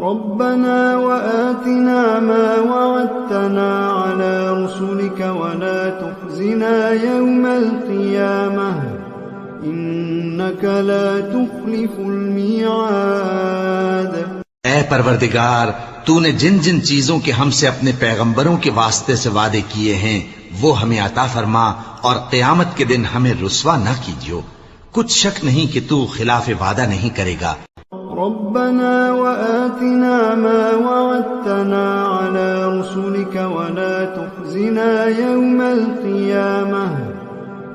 ربنا وآتنا ما وعدتنا على رسلك ولا تخزنا يوم القيامة إنك لا تخلف الميعاد۔ اے پروردگار، تو نے جن جن چیزوں کے ہم سے اپنے پیغمبروں کے واسطے سے وعدے کیے ہیں وہ ہمیں عطا فرما، اور قیامت کے دن ہمیں رسوا نہ کیجیو، کچھ شک نہیں کہ تو خلاف وعدہ نہیں کرے گا۔ ربنا وآتنا ما وعدتنا على رسلك ولا تخزنا يوم القيامة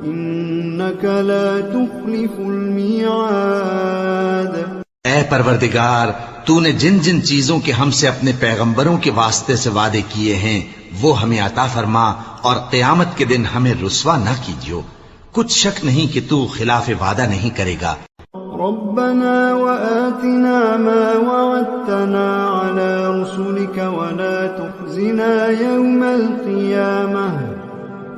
إنك لا تخلف الميعاد۔ اے پروردگار، تو نے جن جن چیزوں کے ہم سے اپنے پیغمبروں کے واسطے سے وعدے کیے ہیں وہ ہمیں عطا فرما، اور قیامت کے دن ہمیں رسوا نہ کیجیو، کچھ شک نہیں کہ تو خلاف وعدہ نہیں کرے گا۔ ربنا وآتنا ما وعدتنا على رسلك ولا تخزنا يوم القيامة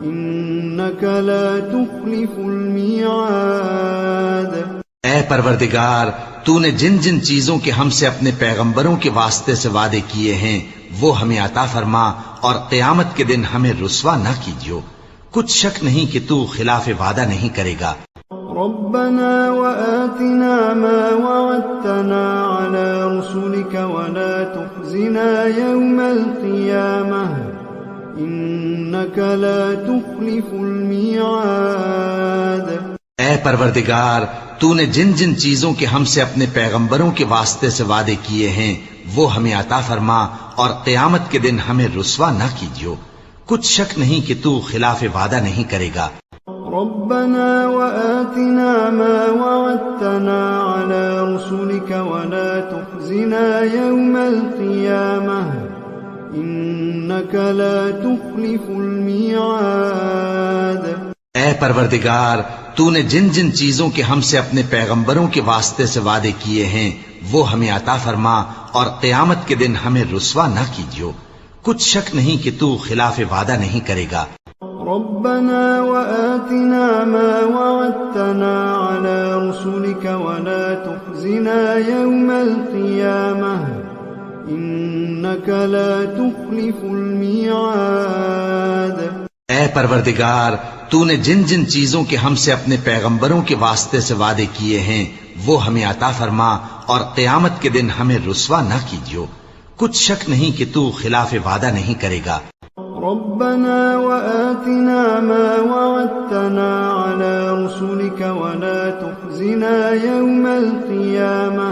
إنك لا تخلف الميعاد۔ اے پروردگار، تو نے جن جن چیزوں کے ہم سے اپنے پیغمبروں کے واسطے سے وعدے کیے ہیں وہ ہمیں عطا فرما، اور قیامت کے دن ہمیں رسوا نہ کیجیو، کچھ شک نہیں کہ تو خلاف وعدہ نہیں کرے گا۔ ربنا وآتنا ما وعدتنا على رسلك ولا تخزنا يوم القيامة إنك لا تخلف الميعاد۔ اے پروردگار، تو نے جن جن چیزوں کے ہم سے اپنے پیغمبروں کے واسطے سے وعدے کیے ہیں وہ ہمیں عطا فرما، اور قیامت کے دن ہمیں رسوا نہ کیجیو، کچھ شک نہیں کہ تو خلاف وعدہ نہیں کرے گا۔ ربنا وآتنا ما وعدتنا على رسلك ولا تخزنا يوم القيامة إنك لا تخلف الميعاد۔ اے پروردگار، تو نے جن جن چیزوں کے ہم سے اپنے پیغمبروں کے واسطے سے وعدے کیے ہیں وہ ہمیں عطا فرما، اور قیامت کے دن ہمیں رسوا نہ کیجیو، کچھ شک نہیں کہ تو خلاف وعدہ نہیں کرے گا۔ ربنا وآتنا ما وعدتنا على رسلك ولا تخزنا يوم القيامة إنك لا تخلف الميعاد۔ اے پروردگار، تو نے جن جن چیزوں کے ہم سے اپنے پیغمبروں کے واسطے سے وعدے کیے ہیں وہ ہمیں عطا فرما، اور قیامت کے دن ہمیں رسوا نہ کیجیو، کچھ شک نہیں کہ تو خلاف وعدہ نہیں کرے گا۔ ربنا وآتنا ما وعدتنا على رسلك ولا تخزنا يوم القيامة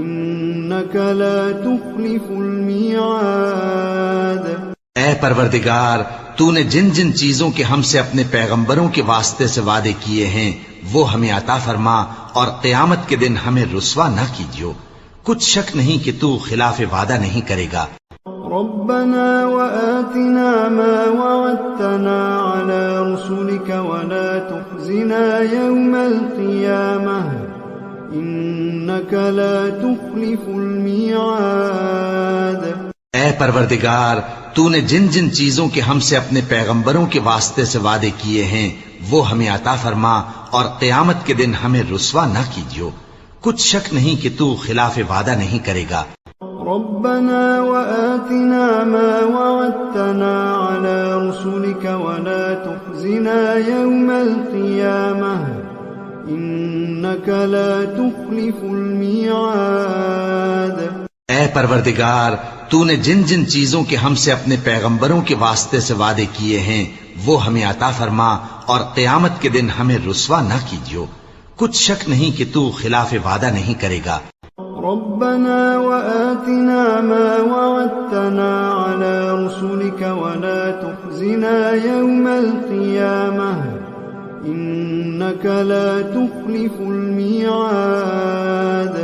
إنك لا تخلف الميعاد۔ اے پروردگار، تو نے جن جن چیزوں کے ہم سے اپنے پیغمبروں کے واسطے سے وعدے کیے ہیں وہ ہمیں عطا فرما، اور قیامت کے دن ہمیں رسوا نہ کیجیو، کچھ شک نہیں کہ تو خلاف وعدہ نہیں کرے گا۔ ربنا وآتنا ما وعدتنا على رسلك ولا تخزنا يوم القيامة إنك لا تخلف الميعاد۔ اے پروردگار، تو نے جن جن چیزوں کے ہم سے اپنے پیغمبروں کے واسطے سے وعدے کیے ہیں وہ ہمیں عطا فرما، اور قیامت کے دن ہمیں رسوا نہ کیجیو، کچھ شک نہیں کہ تو خلاف وعدہ نہیں کرے گا۔ ربنا وآتنا ما وعدتنا على رسلك ولا تخزنا يوم القيامة إنك لا تخلف الميعاد۔ اے پروردگار، تو نے جن جن چیزوں کے ہم سے اپنے پیغمبروں کے واسطے سے وعدے کیے ہیں وہ ہمیں عطا فرما، اور قیامت کے دن ہمیں رسوا نہ کیجیو، کچھ شک نہیں کہ تو خلاف وعدہ نہیں کرے گا۔ ربنا وآتنا ما وعدتنا على رسلك ولا تخزنا يوم القيامة إنك لا تخلف الميعاد۔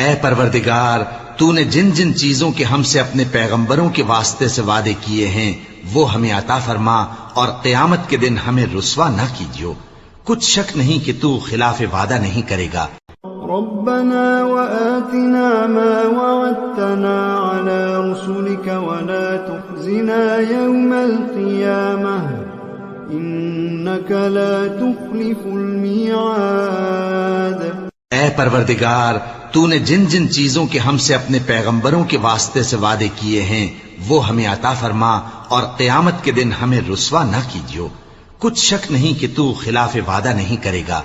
اے پروردگار، تو نے جن جن چیزوں کے ہم سے اپنے پیغمبروں کے واسطے سے وعدے کیے ہیں وہ ہمیں عطا فرما، اور قیامت کے دن ہمیں رسوا نہ کیجیو، کچھ شک نہیں کہ تو خلاف وعدہ نہیں کرے گا۔ ربنا وآتنا ما وعدتنا على رسلك ولا تخزنا يوم القيامة إنك لا تخلف الميعاد۔ اے پروردگار تو نے جن جن چیزوں کے ہم سے اپنے پیغمبروں کے واسطے سے وعدے کیے ہیں وہ ہمیں عطا فرما اور قیامت کے دن ہمیں رسوا نہ کیجیو، کچھ شک نہیں کہ تو خلاف وعدہ نہیں کرے گا۔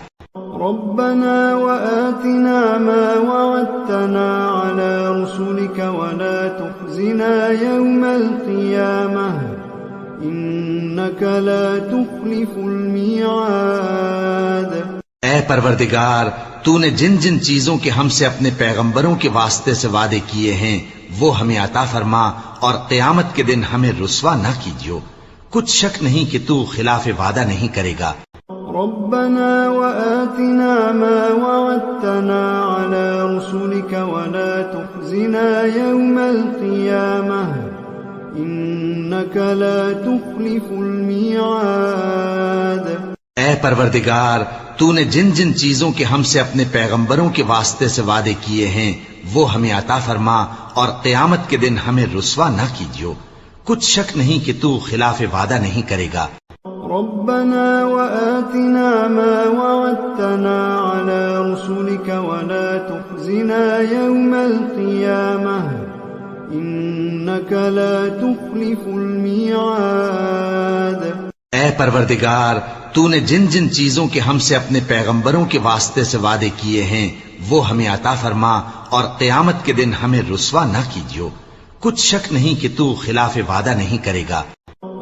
ربنا وآتنا ما وعدتنا على رسلك ولا تخزنا يوم القيامة إنك لا تخلف الميعاد۔ اے پروردگار تو نے جن جن چیزوں کے ہم سے اپنے پیغمبروں کے واسطے سے وعدے کیے ہیں وہ ہمیں عطا فرما اور قیامت کے دن ہمیں رسوا نہ کیجیو، کچھ شک نہیں کہ تو خلاف وعدہ نہیں کرے گا۔ ربنا وآتنا ما وعدتنا على رسلك ولا تخزنا يوم القيامة إنك لا تخلف الميعاد۔ اے پروردگار تو نے جن جن چیزوں کے ہم سے اپنے پیغمبروں کے واسطے سے وعدے کیے ہیں وہ ہمیں عطا فرما اور قیامت کے دن ہمیں رسوا نہ کیجیو، کچھ شک نہیں کہ تو خلاف وعدہ نہیں کرے گا۔ ربنا وآتنا ما وعدتنا على رسلك ولا تخزنا يوم القيامة إنك لا تخلف الميعاد۔ اے پروردگار تو نے جن جن چیزوں کے ہم سے اپنے پیغمبروں کے واسطے سے وعدے کیے ہیں وہ ہمیں عطا فرما اور قیامت کے دن ہمیں رسوا نہ کیجیو، کچھ شک نہیں کہ تو خلاف وعدہ نہیں کرے گا۔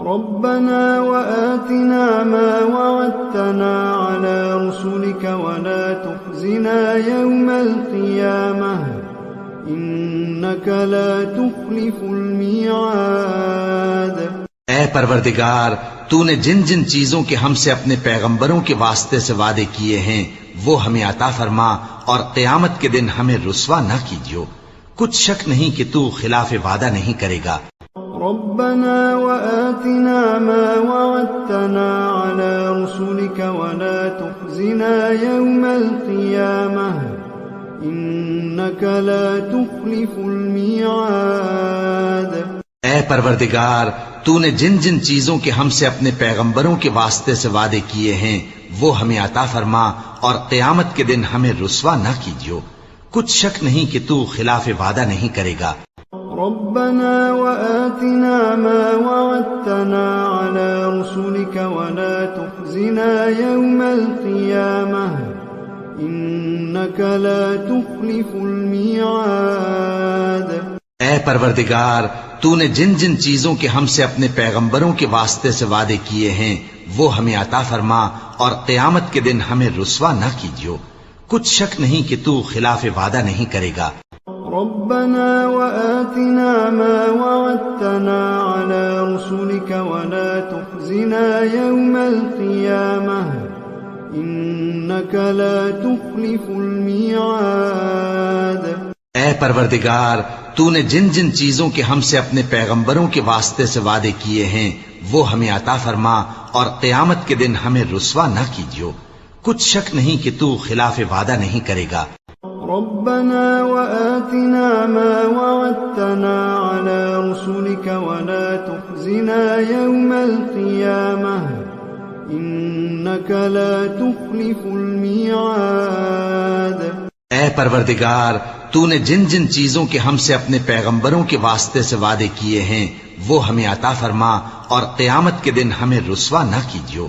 ربنا وآتنا ما وعدتنا على رسلك ولا تخزنا يوم القيامة إنك لا تخلف الميعاد۔ اے پروردگار تو نے جن جن چیزوں کے ہم سے اپنے پیغمبروں کے واسطے سے وعدے کیے ہیں وہ ہمیں عطا فرما اور قیامت کے دن ہمیں رسوا نہ کیجیو، کچھ شک نہیں کہ تو خلاف وعدہ نہیں کرے گا۔ ربنا وآتنا ما وعدتنا على رسلك ولا تخزنا يوم القيامة إنك لا تخلف الميعاد۔ اے پروردگار تو نے جن جن چیزوں کے ہم سے اپنے پیغمبروں کے واسطے سے وعدے کیے ہیں وہ ہمیں عطا فرما اور قیامت کے دن ہمیں رسوا نہ کیجیو، کچھ شک نہیں کہ تو خلاف وعدہ نہیں کرے گا۔ ربنا وآتنا ما وعدتنا على رسلك ولا تخزنا يوم القيامة إنك لا تخلف الميعاد۔ اے پروردگار تو نے جن جن چیزوں کے ہم سے اپنے پیغمبروں کے واسطے سے وعدے کیے ہیں وہ ہمیں عطا فرما اور قیامت کے دن ہمیں رسوا نہ کیجیو، کچھ شک نہیں کہ تو خلاف وعدہ نہیں کرے گا۔ ربنا وآتنا ما وعدتنا على رسلك ولا تخزنا يوم القيامة إنك لا تخلف الميعاد۔ اے پروردگار تو نے جن جن چیزوں کے ہم سے اپنے پیغمبروں کے واسطے سے وعدے کیے ہیں وہ ہمیں عطا فرما اور قیامت کے دن ہمیں رسوا نہ کیجیو، کچھ شک نہیں کہ تو خلاف وعدہ نہیں کرے گا۔ ربنا وآتنا ما وعدتنا على رسلك ولا تخزنا يوم القيامة إنك لا تخلف الميعاد۔ اے پروردگار تو نے جن جن چیزوں کے ہم سے اپنے پیغمبروں کے واسطے سے وعدے کیے ہیں وہ ہمیں عطا فرما اور قیامت کے دن ہمیں رسوا نہ کیجیو،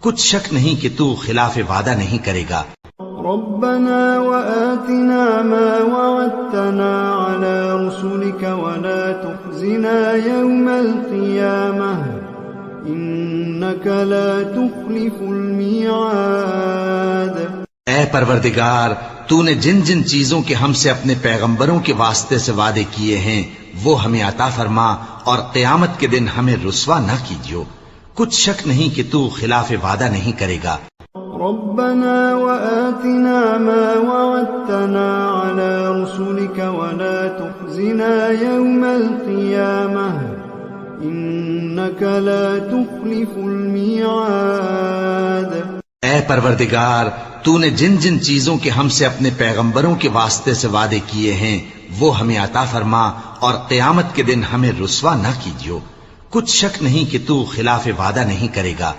کچھ شک نہیں کہ تو خلاف وعدہ نہیں کرے گا۔ ربنا وآتنا ما وعدتنا على رسلك ولا تخزنا يوم القيامة إنك لا تخلف الميعاد۔ اے پروردگار تو نے جن جن چیزوں کے ہم سے اپنے پیغمبروں کے واسطے سے وعدے کیے ہیں وہ ہمیں عطا فرما اور قیامت کے دن ہمیں رسوا نہ کیجیو، کچھ شک نہیں کہ تو خلاف وعدہ نہیں کرے گا۔ ربنا وآتنا ما وعدتنا على رسلك ولا تخزنا يوم القيامة إنك لا تخلف الميعاد۔ اے پروردگار تو نے جن جن چیزوں کے ہم سے اپنے پیغمبروں کے واسطے سے وعدے کیے ہیں وہ ہمیں عطا فرما اور قیامت کے دن ہمیں رسوا نہ کیجیو، کچھ شک نہیں کہ تو خلاف وعدہ نہیں کرے گا۔